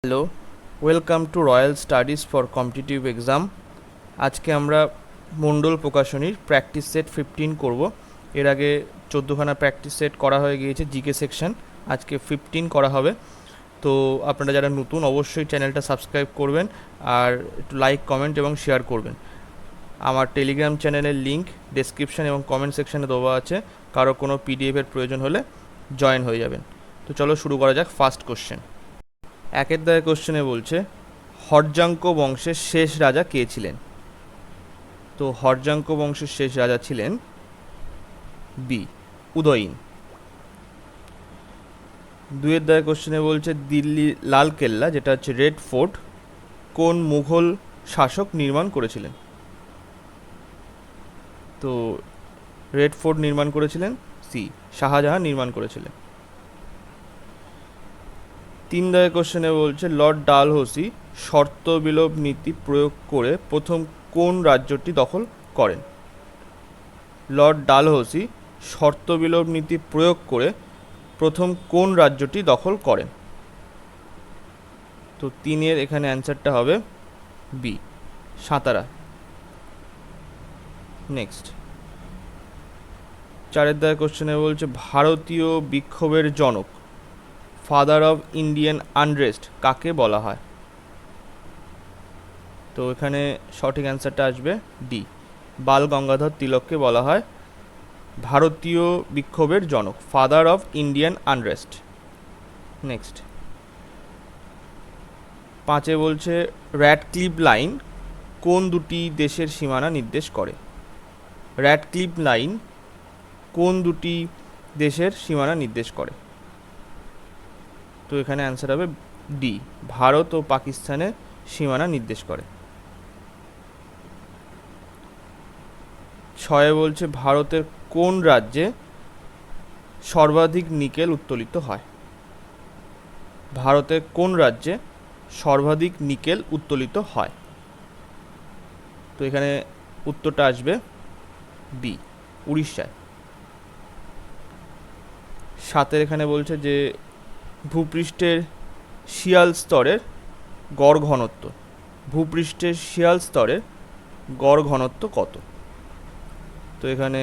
Hello, welcome to royal studies for competitive exam. আজকে আমরা মণ্ডল প্রকাশনীর practice set 15 করব। এর আগে 14খানা প্র্যাকটিস সেট করা হয়ে গিয়েছে জিকে সেকশন, আজকে 15 করা হবে। তো আপনারা যারা নতুন অবশ্যই চ্যানেলটা সাবস্ক্রাইব করবেন আর একটু লাইক, কমেন্ট এবং শেয়ার করবেন। আমার টেলিগ্রাম চ্যানেলের লিঙ্ক ডেসক্রিপশন এবং কমেন্ট সেকশানে দেওয়া আছে, কারো কোনো পিডিএফের প্রয়োজন হলে জয়েন হয়ে যাবেন। তো চলো শুরু করা যাক। ফার্স্ট কোশ্চেন, একের দায়ের কোশ্চেনে বলছে হর্যাঙ্ক বংশের শেষ রাজা কে ছিলেন? তো হর্যাঙ্ক বংশের শেষ রাজা ছিলেন বি, উদয়ীন। দুয়ের দায়ের কোশ্চেনে বলছে দিল্লি লাল কেল্লা, যেটা হচ্ছে রেড ফোর্ট, কোন মুঘল শাসক নির্মাণ করেছিলেন? তো রেড ফোর্ট নির্মাণ করেছিলেন সি, শাহজাহান নির্মাণ করেছিলেন। তিন দায়ের কোশ্চেনে বলছে লর্ড ডালহৌসি শর্ত বিলোপ নীতি প্রয়োগ করে প্রথম কোন রাজ্যটি দখল করেন? লর্ড ডালহৌসি শর্ত বিলোপ নীতি প্রয়োগ করে প্রথম কোন রাজ্যটি দখল করেন? তো তিনের এখানে অ্যান্সারটা হবে বি, সাতারা। নেক্সট, চারের দায়ের কোশ্চেনে বলছে ভারতীয় বিক্ষোভের জনক, ফাদার অফ ইন্ডিয়ান আনরেস্ট কাকে বলা হয়? তো এখানে সঠিক অ্যান্সারটা আসবে ডি, বাল গঙ্গাধর তিলককে বলা হয় ভারতীয় বিক্ষোভের জনক, father of Indian unrest. Next, পাঁচে বলছে র্যাডক্লিফ লাইন কোন দুটি দেশের সীমানা নির্দেশ করে? র্যাডক্লিফ লাইন কোন দুটি দেশের সীমানা নির্দেশ করে? তো এখানে অ্যান্সার হবে ডি, ভারত ও পাকিস্তানের সীমানা নির্দেশ করে। ছয়ে বলছে ভারতের কোন রাজ্যে সর্বাধিক নিকেল উত্তোলিত হয়? ভারতের কোন রাজ্যে সর্বাধিক নিকেল উত্তোলিত হয়? তো এখানে উত্তরটা আসবে বি, উড়িষ্যায়। সাতের এখানে বলছে যে ভূপৃষ্ঠের শিয়াল স্তরের গড় ঘনত্ব, ভূপৃষ্ঠের শিয়াল স্তরের গড় ঘনত্ব কত? তো এখানে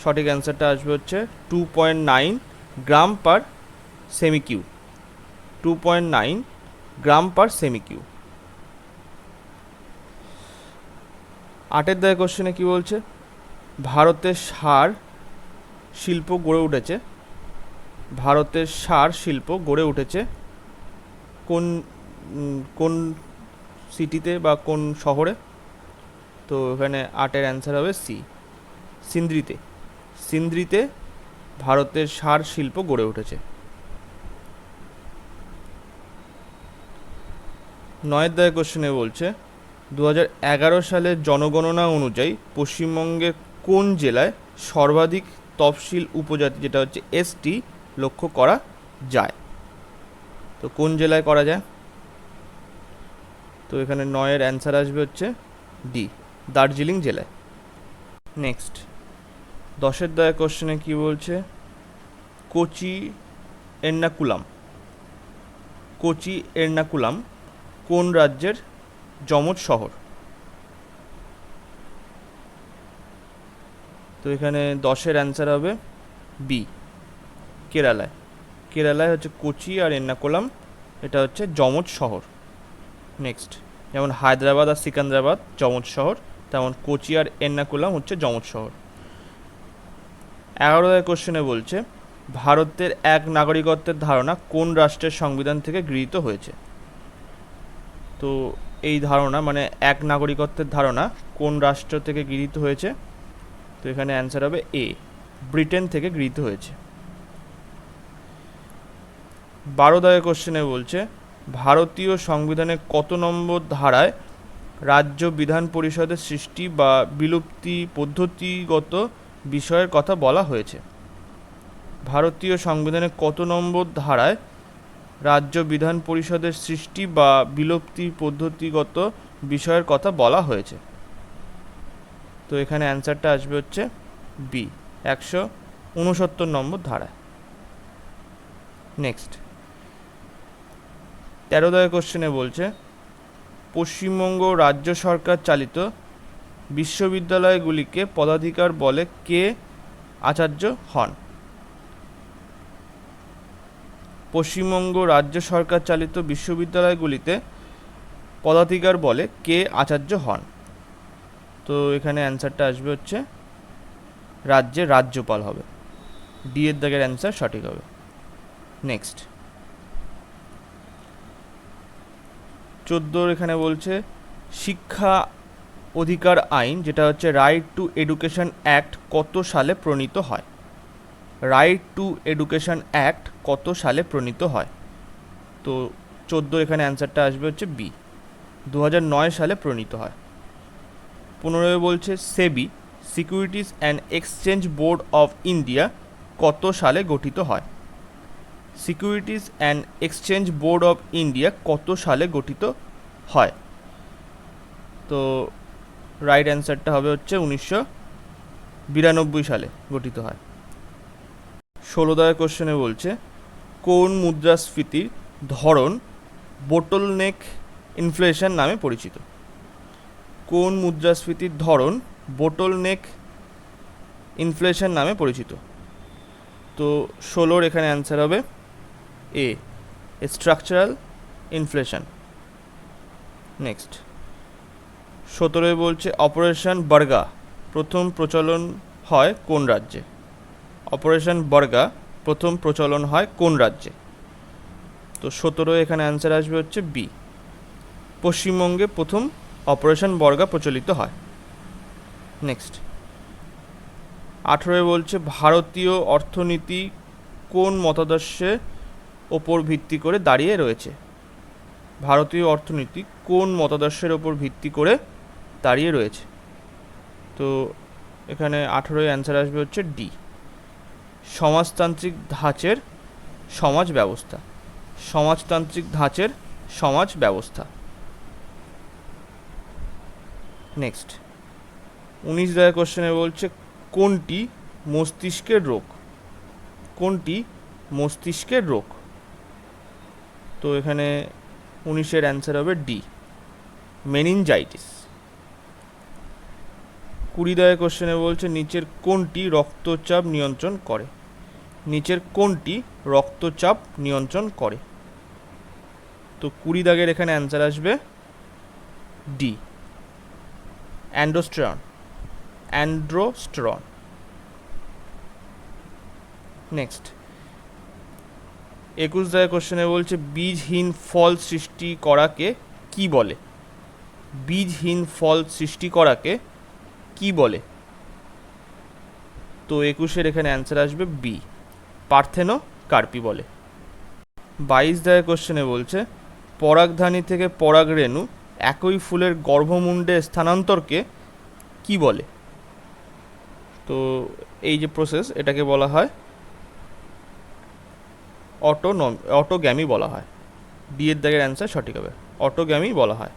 সঠিক অ্যান্সারটা আসবে হচ্ছে 2.9 গ্রাম পার সেমি কিউ, 2.9 গ্রাম পার সেমি কিউ। আটের দায়ের কোশ্চেনে কি বলছে ভারতের সার শিল্প গড়ে উঠেছে, ভারতের সার শিল্প গড়ে উঠেছে কোন কোন সিটিতে বা কোন শহরে? তো এখানে আটের অ্যান্সার হবে সি, সিন্দ্রিতে। সিন্দ্রিতে ভারতের সার শিল্প গড়ে উঠেছে। নয়ের দায়ের কোশ্চেনে বলছে 2011 সালের জনগণনা অনুযায়ী পশ্চিমবঙ্গের কোন জেলায় সর্বাধিক তফসিল উপজাতি, যেটা হচ্ছে এসটি, লক্ষ্য করা যায়? তো কোন জেলায় করা যায়? তো এখানে নয়ের অ্যান্সার আসবে হচ্ছে ডি, দার্জিলিং জেলায়। নেক্সট, দশের দায়ের কোশ্চেনে কি বলছে কোচি এর্নাকুলাম, কোচি এর্নাকুলাম কোন রাজ্যের যমজ শহর? তো এখানে দশের অ্যান্সার হবে বি, কেরালায়। কেরালায় হচ্ছে কোচি আর এর্নাকুলাম, এটা হচ্ছে যমজ শহর। নেক্সট, যেমন হায়দ্রাবাদ আর সিকান্দ্রাবাদ যমজ শহর, তেমন কোচি আর এর্নাকুলাম হচ্ছে যমজ শহর। 11 কোশ্চেনে বলছে ভারতের এক নাগরিকত্বের ধারণা কোন রাষ্ট্রের সংবিধান থেকে গৃহীত হয়েছে? তো এই ধারণা মানে এক নাগরিকত্বের ধারণা কোন রাষ্ট্র থেকে গৃহীত হয়েছে? তো এখানে অ্যান্সার হবে এ, ব্রিটেন থেকে গৃহীত হয়েছে। 12 কোশ্চেনে বলছে ভারতীয় সংবিধানের কত নম্বর ধারায় রাজ্য বিধান পরিষদের সৃষ্টি বা বিলুপ্তি পদ্ধতিগত বিষয়ের কথা বলা হয়েছে? ভারতীয় সংবিধানের কত নম্বর ধারায় রাজ্য বিধান পরিষদের সৃষ্টি বা বিলুপ্তি পদ্ধতিগত বিষয়ের কথা বলা হয়েছে? তো এখানে অ্যান্সারটা আসবে হচ্ছে বি, 169 নম্বর ধারায়। নেক্সট, 13 কোশ্চেনে বলছে পশ্চিমবঙ্গ রাজ্য সরকার চালিত বিশ্ববিদ্যালয়গুলিকে পদাধিকার বলে কে আচার্য হন? পশ্চিমবঙ্গ রাজ্য সরকার চালিত বিশ্ববিদ্যালয়গুলিতে পদাধিকার বলে কে আচার্য হন? তো এখানে অ্যান্সারটা আসবে হচ্ছে রাজ্যের রাজ্যপাল হবে। ডি এর দাগের অ্যান্সার সঠিক হবে। নেক্সট 14 এখানে বলছে শিক্ষা অধিকার আইন, যেটা হচ্ছে রাইট টু এডুকেশন অ্যাক্ট, কত সালে প্রণীত হয়? রাইট টু এডুকেশন অ্যাক্ট কত সালে প্রণীত হয়? তো 14 এখানে অ্যান্সারটা আসবে হচ্ছে বি, 2009 সালে প্রণীত হয়। 15 বলছে SEBI securities and exchange board of India কত সালে গঠিত হয়? Securities and exchange board of India কত সালে গঠিত হয়? তো রাইট অ্যান্সারটা হবে হচ্ছে 1992 সালে গঠিত হয়। 16 কোশ্চেনে বলছে কোন মুদ্রাস্ফীতির ধরন বোটলনেক ইনফ্লেশন নামে পরিচিত? কোন মুদ্রাস্ফীতির ধরন বোটলনেক ইনফ্লেশন নামে পরিচিত? তো 16 এখানে অ্যান্সার হবে এ, স্ট্রাকচারাল ইনফ্লেশন। নেক্সট 17 বলছে অপারেশন বর্গা প্রথম প্রচলন হয় কোন রাজ্যে? অপারেশন বর্গা প্রথম প্রচলন হয় কোন রাজ্যে? তো 17 এখানে অ্যান্সার আসবে হচ্ছে বি, পশ্চিমবঙ্গে প্রথম অপারেশন বর্গা প্রচলিত হয়। নেক্সট 18 বলছে ভারতীয় অর্থনীতি কোন মতাদর্শের ওপর ভিত্তি করে দাঁড়িয়ে রয়েছে? ভারতীয় অর্থনীতি কোন মতাদর্শের ওপর ভিত্তি করে দাঁড়িয়ে রয়েছে? তো এখানে 18 অ্যান্সার আসবে হচ্ছে ডি, সমাজতান্ত্রিক ধাঁচের সমাজ ব্যবস্থা। সমাজতান্ত্রিক ধাঁচের সমাজ ব্যবস্থা। নেক্সট 19 কোশ্চেনে বলছে কোনটি মস্তিষ্কের রোগ? কোনটি মস্তিষ্কের রোগ? তো এখানে 19 অ্যান্সার হবে ডি, মেনিনজাইটিস। 20 কোশ্চেনে বলছে নিচের কোনটি রক্তচাপ নিয়ন্ত্রণ করে? নিচের কোনটি রক্তচাপ নিয়ন্ত্রণ করে? তো 20 এখানে অ্যান্সার আসবে ডি, অ্যান্ড্রোস্টেরন। অ্যান্ড্রোস্টেরন। নেক্সট 21 কোশ্চেনে বলছে বীজহীন ফল সৃষ্টি করাকে কি বলে? বীজহীন ফল সৃষ্টি করাকে কি বলে? তো 21 এখানে অ্যান্সার আসবে বি, পার্থেনোকার্পি বলে। 22 কোশ্চেনে বলছে পরাগধানী থেকে পরাগরেণু একই ফুলের গর্ভমুণ্ডে স্থানান্তরকে কি বলে? তো এই যে প্রসেস, এটাকে বলা হয় অটোগ্যামি বলা হয়। ডি এর দাগের অ্যান্সার সঠিক হবে, অটোগ্যামি বলা হয়।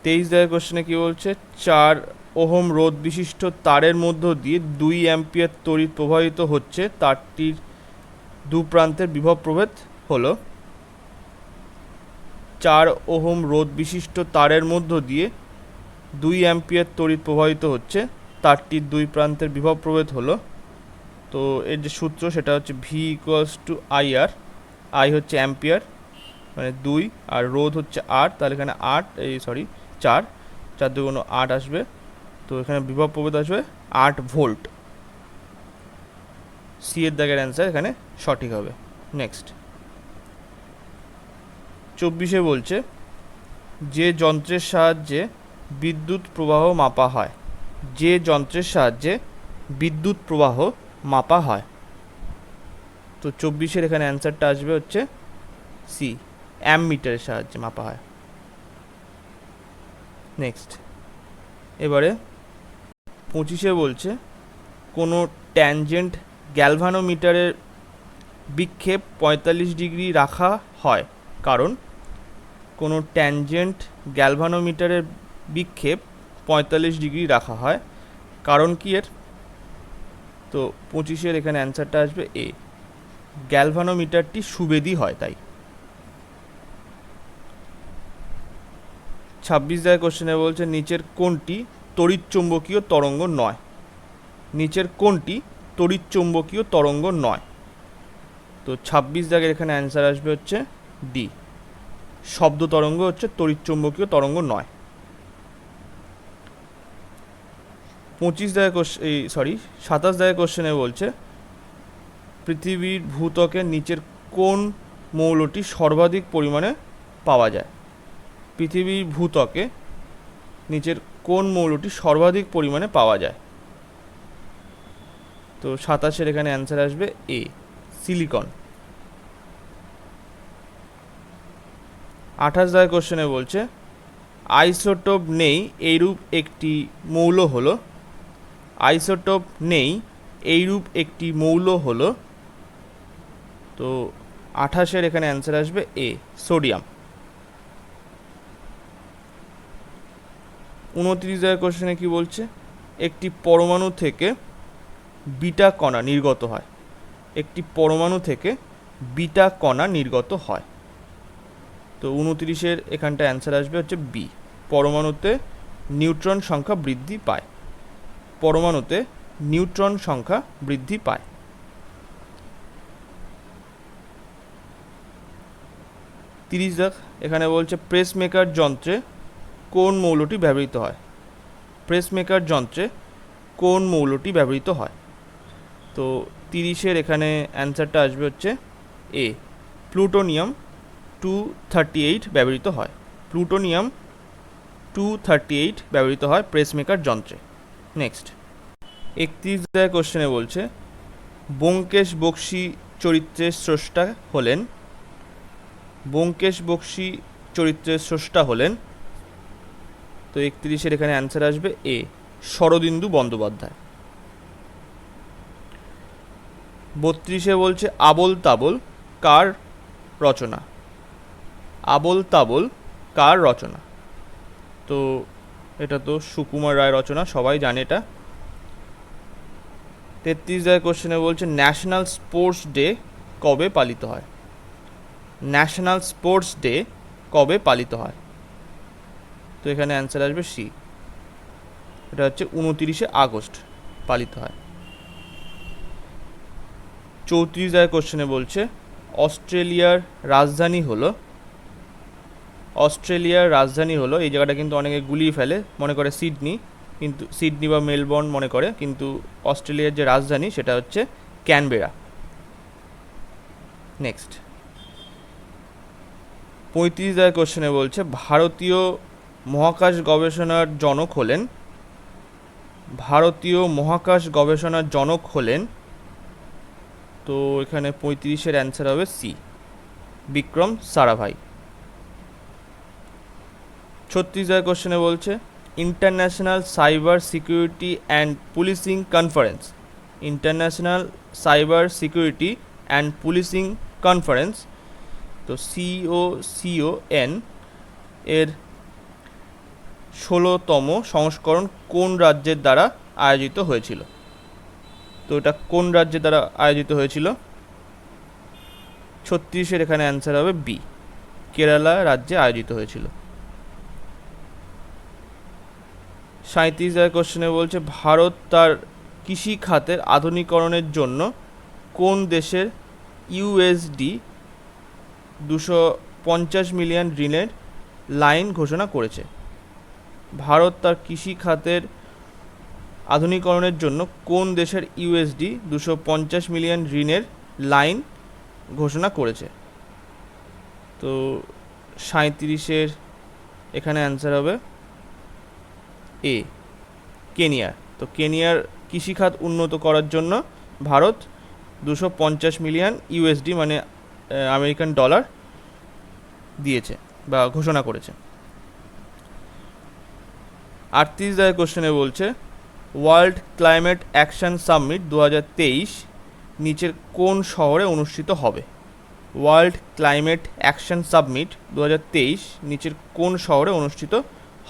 23 কোশ্চেনে কি বলছে 4 ওহম রোধ বিশিষ্ট তারের মধ্য দিয়ে 2 অ্যাম্পিয়ার তড়িৎ প্রবাহিত হচ্ছে, তারটির দু প্রান্তের বিভব প্রভেদ হলো। 4 ওহম রোধ বিশিষ্ট তারের মধ্য দিয়ে 2 অ্যাম্পিয়ার তড়িৎ প্রবাহিত হচ্ছে, তারটির দুই প্রান্তের বিভব প্রভেদ হলো। তো এর যে সূত্র সেটা হচ্ছে V equals to I R, I হচ্ছে অ্যাম্পিয়ার মানে 2 আর রোধ হচ্ছে 8, তাহলে এখানে 4 4 দুগুণ 8 আসবে। তো এখানে বিভব প্রভেদ আসবে 8 ভোল্ট। সি এর দাগের অ্যান্সার এখানে সঠিক হবে। নেক্সট 24 বলছে যে যন্ত্রের সাহায্যে বিদ্যুৎ প্রবাহ মাপা হয়, যে যন্ত্রের সাহায্যে বিদ্যুৎ প্রবাহ মাপা হয়। তো 24 এখানে অ্যান্সারটা আসবে হচ্ছে সি, অ্যামমিটারের সাহায্যে মাপা হয়। নেক্সট এবারে 25 বলছে কোনো ট্যানজেন্ট গ্যালভানোমিটারের বিক্ষেপ 45 ডিগ্রি রাখা হয় কারণ? কোনো ট্যানজেন্ট গ্যালভানোমিটারের বিক্ষেপ 45 ডিগ্রি রাখা হয় কারণ কি এর? তো 25 এখানে অ্যান্সারটা আসবে এ, গ্যালভানোমিটারটি সুবেদী হয় তাই। 26 দাগের কোশ্চেনে বলছে নিচের কোনটি তড়িৎচুম্বকীয় তরঙ্গ নয়? নিচের কোনটি তড়িৎচুম্বকীয় তরঙ্গ নয়? তো 26 দাগের এখানে অ্যান্সার আসবে হচ্ছে ডি, শব্দ তরঙ্গ হচ্ছে তড়িৎচুম্বকীয় তরঙ্গ নয়। 27 দাগের কোশ্চেনে বলছে পৃথিবীর ভূত্বকের নিচের কোন মৌলটি সর্বাধিক পরিমাণে পাওয়া যায়? পৃথিবীর ভূত্বকে নিচের কোন মৌলটি সর্বাধিক পরিমাণে পাওয়া যায়? তো 27-এর এখানে অ্যান্সার আসবে এ, সিলিকন। 28 দাগের কোশ্চেনে বলছে আইসোটোপ নেই এইরূপ একটি মৌল হলো, আইসোটোপ নেই এইরূপ একটি মৌল হলো। তো 28-এর এখানে অ্যান্সার আসবে এ, সোডিয়াম। 29 দাগের কোশ্চেনে কি বলছে একটি পরমাণু থেকে বিটা কণা নির্গত হয়, একটি পরমাণু থেকে বিটা কণা নির্গত হয়। তো 29-এর এখানটা অ্যান্সার আসবে হচ্ছে বি, পরমাণুতে নিউট্রন সংখ্যা বৃদ্ধি পায়, পরমাণুতে নিউট্রন সংখ্যা বৃদ্ধি পায়। 30 দাগ এখানে বলছে প্রেসমেকার যন্ত্রে কোন মৌলটি ব্যবহৃত হয়? প্রেসমেকার যন্ত্রে কোন মৌলটি ব্যবহৃত হয়? তো 30-এর এখানে অ্যান্সারটা আসবে হচ্ছে এ, প্লুটোনিয়াম 238 ব্যবহৃত হয়, প্লুটোনিয়াম 238 ব্যবহৃত হয় প্রেসমেকার যন্ত্রে। নেক্সট 31 দাগের কোশ্চেনে বলছে ব্যোমকেশ বক্সী চরিত্রের স্রষ্টা হলেন, ব্যোমকেশ বক্সী চরিত্রের স্রষ্টা হলেন। তো 31-এর এখানে অ্যান্সার আসবে এ, শরদিন্দু বন্দ্যোপাধ্যায়। 32-এ বলছে আবোল তাবোল কার রচনা? আবোল তাবোল কার রচনা? তো এটা তো সুকুমার রায় রচনা, সবাই জানে এটা। 33 দাগের কোশ্চেনে বলছে ন্যাশনাল স্পোর্টস ডে কবে পালিত হয়? ন্যাশনাল স্পোর্টস ডে কবে পালিত হয়? তো এখানে অ্যান্সার আসবে সি, এটা হচ্ছে 29শে আগস্ট পালিত হয়। 34 দাগের কোশ্চেনে বলছে অস্ট্রেলিয়ার রাজধানী হলো, অস্ট্রেলিয়ার রাজধানী হলো, এই জায়গাটা কিন্তু অনেকে গুলিয়ে ফেলে, মনে করে সিডনি, কিন্তু সিডনি বা মেলবোর্ন মনে করে, কিন্তু অস্ট্রেলিয়ার যে রাজধানী সেটা হচ্ছে ক্যানবেরা। নেক্সট 35 দাগের কোশ্চেনে বলছে ভারতীয় মহাকাশ গবেষণার জনক হলেন, ভারতীয় মহাকাশ গবেষণার জনক হলেন। তো এখানে 35-এর অ্যান্সার হবে সি, বিক্রম সারাভাই। 36 দাগের কোশ্চেনে বলছে international cyber security and policing conference, international cyber security and policing conference, তো COCON এর 16তম সংস্করণ কোন রাজ্যের দ্বারা আয়োজিত হয়েছিল? তো এটা কোন রাজ্যের দ্বারা আয়োজিত হয়েছিল? 36-এর এখানে অ্যান্সার হবে বি, কেরালা রাজ্যে আয়োজিত হয়েছিল। 37 দাগের কোশ্চেনে বলছে ভারত তার কৃষি খাতের আধুনিকরণের জন্য কোন দেশের USD 250 মিলিয়ন ঋণের লাইন ঘোষণা করেছে? ভারত তার কৃষি খাতের আধুনিকরণের জন্য কোন দেশের USD 250 মিলিয়ন ঋণের লাইন ঘোষণা করেছে? তো 37-এর এখানে অ্যান্সার হবে এ, কেনিয়া। তো কেনিয়ার কৃষিখাত উন্নত করার জন্য ভারত 250 মিলিয়ন USD মানে আমেরিকান ডলার দিয়েছে বা ঘোষণা করেছে। 38 দাগের কোশ্চেনে বলছে ওয়ার্ল্ড ক্লাইমেট অ্যাকশন সামিট 2023 নিচের কোন শহরে অনুষ্ঠিত হবে? ওয়ার্ল্ড ক্লাইমেট অ্যাকশন সামিট 2023 নিচের কোন শহরে অনুষ্ঠিত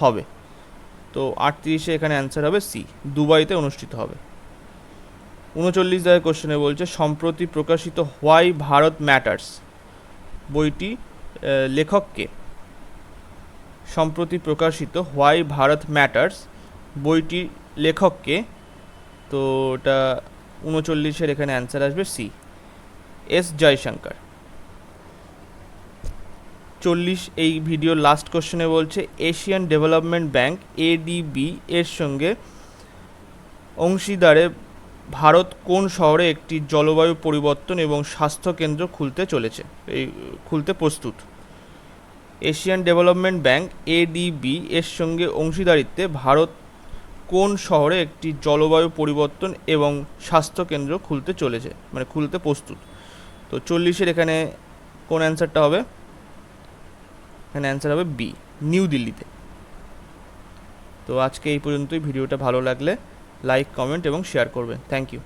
হবে? তো 38-এ এখানে অ্যান্সার হবে সি, দুবাইতে অনুষ্ঠিত হবে। 39 দাগের কোশ্চেনে বলছে সম্প্রতি প্রকাশিত হোয়াই ভারত ম্যাটার্স বইটি লেখককে। সম্প্রতি প্রকাশিত হোয়াই ভারত ম্যাটার্স বইটির লেখককে। তো ওটা 39-এর এখানে অ্যান্সার আসবে সি, এস জয়শঙ্কর। 40 এই ভিডিওর লাস্ট কোশ্চেনে বলছে এশিয়ান ডেভেলপমেন্ট ব্যাংক এডিবি এর সঙ্গে অংশীদারে ভারত কোন শহরে একটি জলবায়ু পরিবর্তন এবং স্বাস্থ্য কেন্দ্র খুলতে প্রস্তুত। এশিয়ান ডেভেলপমেন্ট ব্যাংক এডিবি এর সঙ্গে অংশীদারিত্বে ভারত কোন শহরে একটি জলবায়ু পরিবর্তন এবং স্বাস্থ্য কেন্দ্র খুলতে প্রস্তুত। তো 40-এর এখানে কোন অ্যান্সারটা হবে? এখানে অ্যান্সার হবে বি, নিউ দিল্লিতে। তো আজকে এই পর্যন্তই। ভিডিওটা ভালো লাগলে লাইক, কমেন্ট এবং শেয়ার করবেন। Thank you.